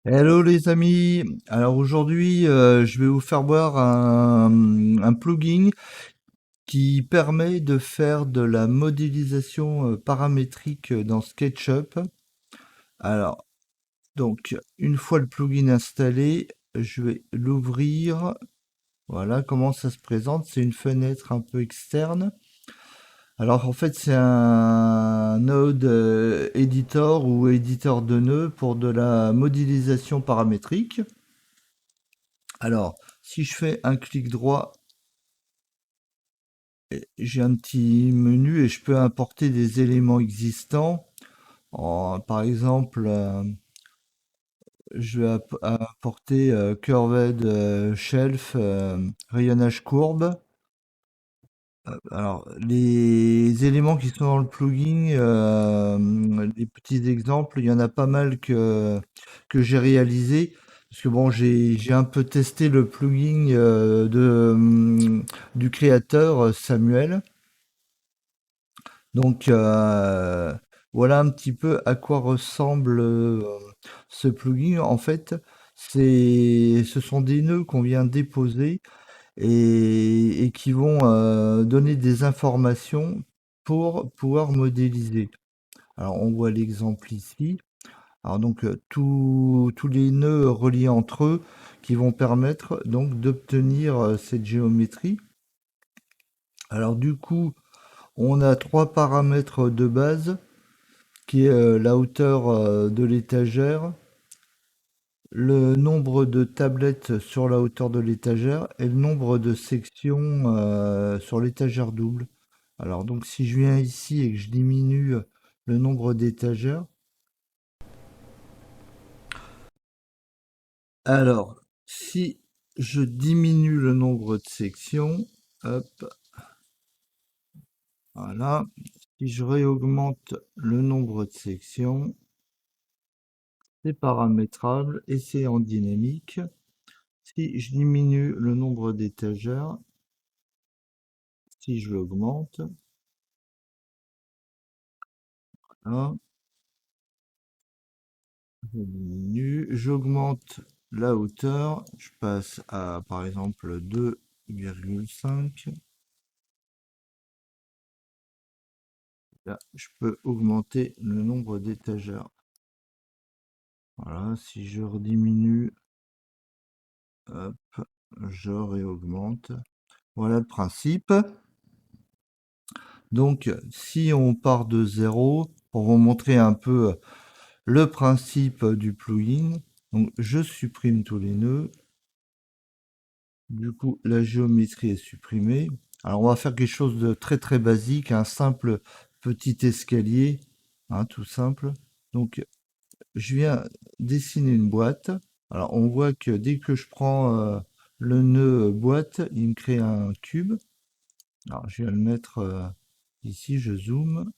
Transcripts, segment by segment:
Hello les amis, alors aujourd'hui je vais vous faire voir un plugin qui permet de faire de la modélisation paramétrique dans SketchUp. Alors donc une fois le plugin installé, je vais l'ouvrir. Voilà comment ça se présente, c'est une fenêtre un peu externe. Alors en fait c'est un node editor ou éditeur de nœuds pour de la modélisation paramétrique. Alors, si je fais un clic droit, j'ai un petit menu et je peux importer des éléments existants. Par exemple, je vais apporter curved shelf, rayonnage courbe. Alors, les éléments qui sont dans le plugin, les petits exemples, il y en a pas mal que j'ai réalisé. Parce que bon, j'ai un peu testé le plugin du créateur Samuel. Donc, voilà un petit peu à quoi ressemble ce plugin. En fait, ce sont des nœuds qu'on vient déposer et qui vont donner des informations pour pouvoir modéliser. Alors on voit l'exemple ici. Alors donc tous les nœuds reliés entre eux qui vont permettre donc d'obtenir cette géométrie. Alors du coup, on a trois paramètres de base qui est la hauteur de l'étagère, le nombre de tablettes sur la hauteur de l'étagère et le nombre de sections sur l'étagère double. Alors donc si je viens ici et que je diminue le nombre d'étagères, alors si je diminue le nombre de sections, hop, voilà, si je réaugmente le nombre de sections, c'est paramétrable et c'est en dynamique. Si je diminue le nombre d'étagères, si je l'augmente, hein, je diminue, j'augmente la hauteur, je passe à par exemple 2,5. Là, je peux augmenter le nombre d'étagères. Voilà, si je rediminue, hop, je réaugmente. Voilà le principe. Donc, si on part de zéro, pour vous montrer un peu le principe du plugin, donc je supprime tous les nœuds. Du coup, la géométrie est supprimée. Alors, on va faire quelque chose de très très basique, un simple petit escalier, hein, tout simple. Donc, je viens dessiner une boîte. Alors, on voit que dès que je prends le nœud boîte, il me crée un cube. Alors, je viens le mettre ici, je zoome.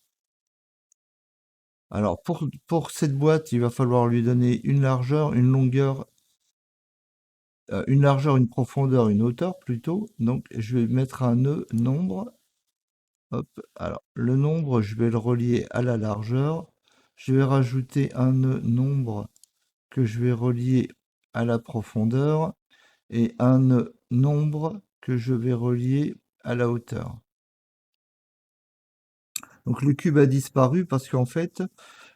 Alors, pour cette boîte, il va falloir lui donner une largeur, une longueur, une largeur, une profondeur, une hauteur plutôt. Donc, je vais mettre un nœud nombre. Hop. Alors, le nombre, je vais le relier à la largeur. Je vais rajouter un nœud nombre que je vais relier à la profondeur et un nœud nombre que je vais relier à la hauteur. Donc, le cube a disparu parce qu'en fait,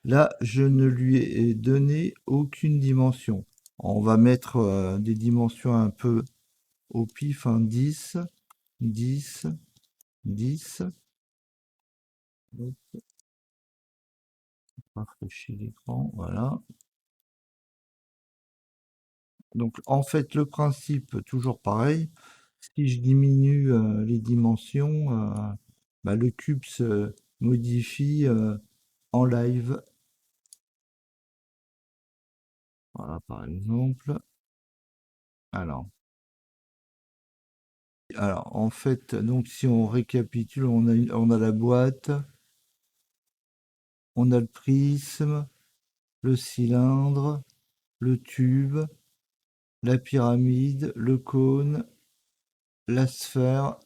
là, je ne lui ai donné aucune dimension. On va mettre des dimensions un peu au pif, hein, 10, 10, 10. Hop, rafraîchir l'écran, voilà. Donc en fait, le principe, toujours pareil, si je diminue les dimensions, bah, le cube se modifie en live. Voilà, par exemple. Alors, alors en fait, donc si on récapitule, on a la boîte, on a le prisme, le cylindre, le tube, la pyramide, le cône, la sphère.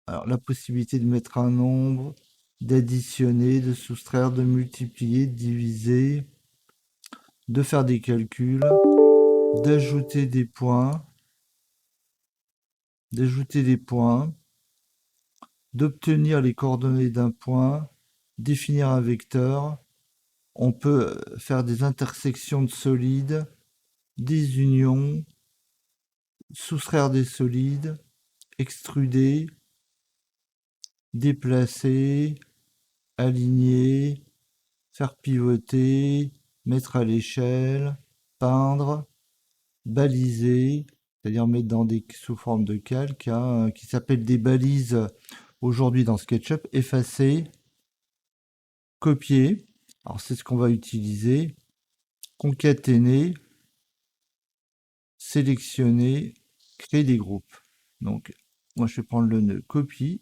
Alors, la possibilité de mettre un nombre, d'additionner, de soustraire, de multiplier, de diviser, de faire des calculs. d'ajouter des points, d'ajouter des points, d'obtenir les coordonnées d'un point, définir un vecteur. On peut faire des intersections de solides, des unions, soustraire des solides, extruder, déplacer, aligner, faire pivoter, mettre à l'échelle, peindre, baliser, c'est-à-dire mettre dans des sous forme de calque, hein, qui s'appellent des balises aujourd'hui dans SketchUp, effacer, copier, alors c'est ce qu'on va utiliser, concaténer, sélectionner, créer des groupes. Donc moi je vais prendre le nœud copie,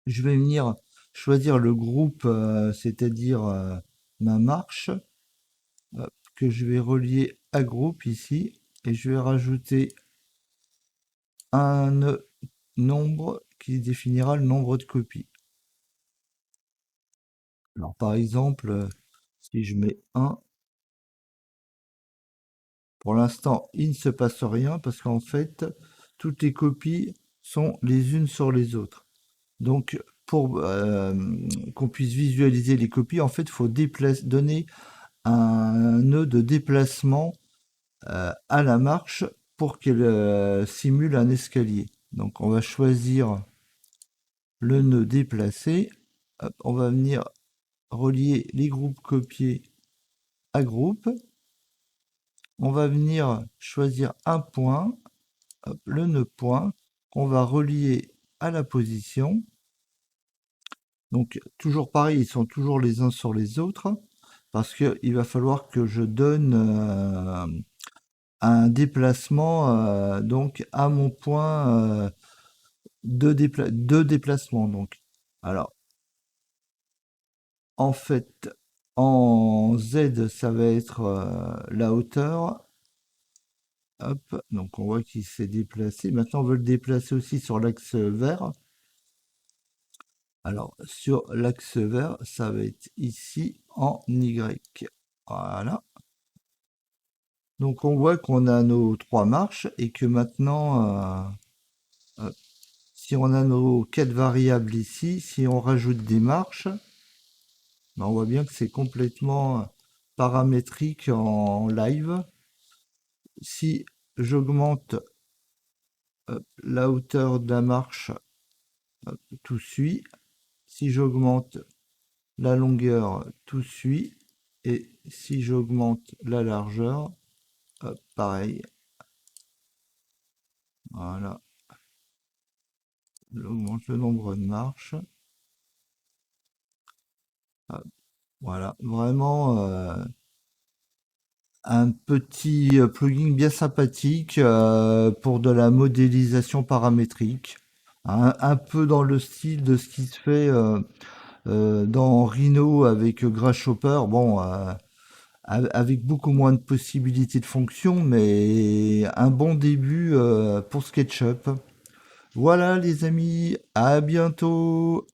je vais venir choisir le groupe, c'est-à-dire ma marche, que je vais relier à groupe ici, et je vais rajouter un nombre qui définira le nombre de copies. Alors par exemple, si je mets 1, pour l'instant il ne se passe rien parce qu'en fait toutes les copies sont les unes sur les autres. Donc pour qu'on puisse visualiser les copies, en fait il faut donner un nœud de déplacement à la marche pour qu'elle simule un escalier. Donc on va choisir le nœud déplacé. Hop, on va venir relier les groupes copiés à groupe. On va venir choisir un point, hop, le nœud point, qu'on va relier à la position. Donc toujours pareil, ils sont toujours les uns sur les autres, parce qu'il va falloir que je donne un déplacement donc à mon point de déplacement. Donc, alors en fait, en Z, ça va être la hauteur. Hop, donc on voit qu'il s'est déplacé. Maintenant, on veut le déplacer aussi sur l'axe vert. Alors, sur l'axe vert, ça va être ici en Y. Voilà. Donc, on voit qu'on a nos 3 marches et que maintenant, si on a nos 4 variables ici, si on rajoute des marches, ben, on voit bien que c'est complètement paramétrique en live. Si j'augmente la hauteur de la marche, tout suit. Si j'augmente la longueur, tout suit. Et si j'augmente la largeur, pareil. Voilà. J'augmente le nombre de marches. Voilà. Vraiment un petit plugin bien sympathique pour de la modélisation paramétrique. Un peu dans le style de ce qui se fait dans Rhino avec Grasshopper. Bon, avec beaucoup moins de possibilités de fonction, mais un bon début pour SketchUp. Voilà les amis, à bientôt.